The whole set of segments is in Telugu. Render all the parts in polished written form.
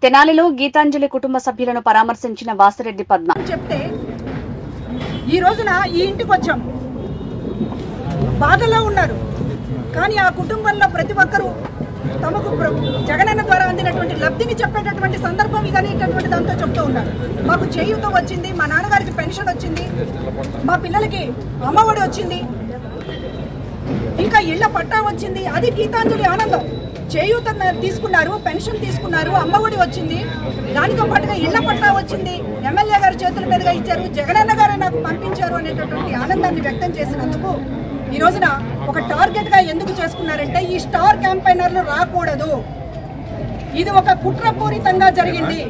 తెనాలిలో గీతాంజలి కుటుంబ సభ్యులను పరామర్శించిన వాసిరెడ్డి పద్మ. చెప్తే ఈ రోజున ఈ ఇంటికి వచ్చాం, బాధలో ఉన్నారు. కానీ ఆ కుటుంబంలో ప్రతి ఒక్కరూ తమకు జగనన్న ద్వారా అందినటువంటి లబ్ధిని చెప్పేటటువంటి సందర్భం ఇదనేటటువంటి దాంతో చెప్తూ ఉన్నారు. మాకు చేయూత వచ్చింది, మా నాన్నగారికి పెన్షన్ వచ్చింది, మా పిల్లలకి అమ్మఒడి వచ్చింది, ఇంకా ఇళ్ల పట్టా వచ్చింది. అది గీతాంజలి ఆనందం. చేయూత తీసుకున్నారు, పెన్షన్ తీసుకున్నారు, అమ్మఒడి వచ్చింది, దానితో పాటుగా ఇళ్ల పట్టా వచ్చింది, ఎమ్మెల్యే గారి చేతుల మీదుగా ఇచ్చారు, జగనన్న గారు నాకు పంపించారు అనేటటువంటి ఆనందాన్ని వ్యక్తం చేసినందుకు ఈ రోజున ఒక టార్గెట్ గా ఎందుకు చేసుకున్నారంటే ఈ స్టార్ క్యాంపెయినర్లు రాకూడదు, ఇది ఒక కుట్రపూరితంగా జరిగింది,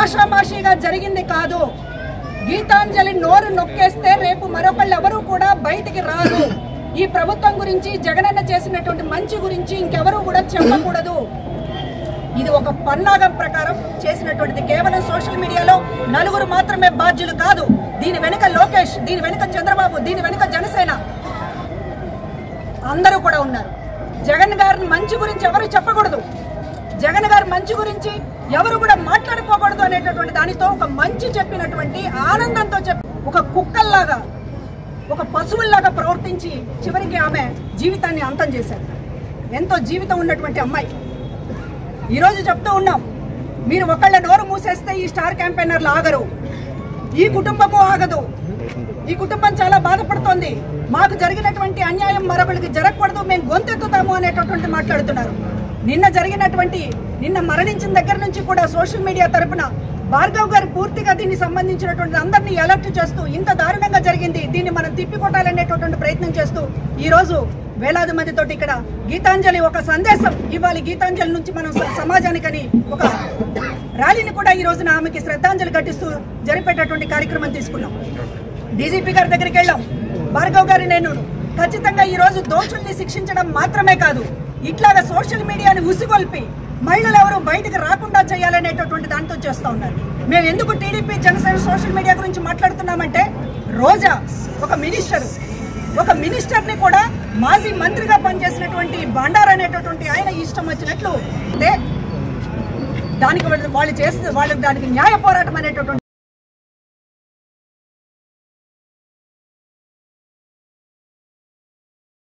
ఆషామాషిగా జరిగింది కాదు. గీతాంజలి నోరు నొక్కేస్తే రేపు మరొకళ్ళు ఎవరు కూడా బయటికి రారు. ఈ ప్రభుత్వం గురించి, జగనన్న చేసినటువంటి మంచి గురించి ఇంకెవరూ కూడా చెప్పకూడదు. ఇది ఒక పన్నాగం ప్రకారం చేసినటువంటిది. కేవలం సోషల్ మీడియాలో నలుగురు మాత్రమే బాధ్యులు కాదు. దీని వెనుక లోకేష్, దీని వెనుక చంద్రబాబు, దీని వెనుక జనసేన అందరూ కూడా ఉన్నారు. జగన్ గారి మంచి గురించి ఎవరు చెప్పకూడదు, జగన్ గారి మంచి గురించి ఎవరు కూడా మాట్లాడుకోకూడదు అనేటటువంటి దానితో ఒక మంచి చెప్పినటువంటి ఆనందంతో ఒక కుక్కల్లాగా, ఒక పశువుల్లాగా ప్రవర్తించి చివరికి ఆమె జీవితాన్ని అంతం చేశారు. ఎంతో జీవితం ఉన్నటువంటి అమ్మాయి. ఈరోజు చెప్తూ ఉన్నాం, మీరు ఒకళ్ళ నోరు మూసేస్తే ఈ స్టార్ క్యాంపెయినర్లు ఆగరు, ఈ కుటుంబము ఆగదు. ఈ కుటుంబం చాలా బాధపడుతోంది. మాకు జరిగినటువంటి అన్యాయం మరొకరికి జరగకూడదు, మేము గొంతెత్తుతాము అనేటటువంటి మాట్లాడుతున్నారు. నిన్న మరణించిన దగ్గర నుంచి కూడా సోషల్ మీడియా తరపున భార్గవ్ గారు పూర్తిగా దీనికి సంబంధించినటువంటి అందరినీ అలర్ట్ చేస్తూ ఇంత దారుణంగా జరిగింది, దీన్ని మనం తిప్పికొట్టాలనేటటువంటి ప్రయత్నం చేస్తూ ఈ రోజు వేలాది మందితోటి ఇక్కడ గీతాంజలి ఒక సందేశం ఇవ్వాలి, గీతాంజలి నుంచి మనం సమాజానికని ఒక ర్యాలీని కూడా ఈ రోజున ఆమెకి శ్రద్ధాంజలి ఘటిస్తూ జరిపేటటువంటి కార్యక్రమం తీసుకున్నాం. డీజీపీ గారి దగ్గరికి వెళ్ళాం. భార్గవ్ గారి నేను ఖచ్చితంగా ఈ రోజు దోషుల్ని శిక్షించడం మాత్రమే కాదు, ఇట్లాగా సోషల్ మీడియాని ఉసిగొల్పి మహిళలు ఎవరు బయటకు రాకుండా చేయాలనేటటువంటి దాంతో చేస్తూ ఉన్నారు. మేము ఎందుకు టీడీపీ జనసేన సోషల్ మీడియా గురించి మాట్లాడుతున్నామంటే, రోజా ఒక మినిస్టర్ని కూడా మాజీ మంత్రిగా పనిచేసినటువంటి బండారు అనేటటువంటి ఆయన ఇష్టం వచ్చినట్లు దానికి వాళ్ళు దానికి న్యాయ పోరాటం అనేటటువంటి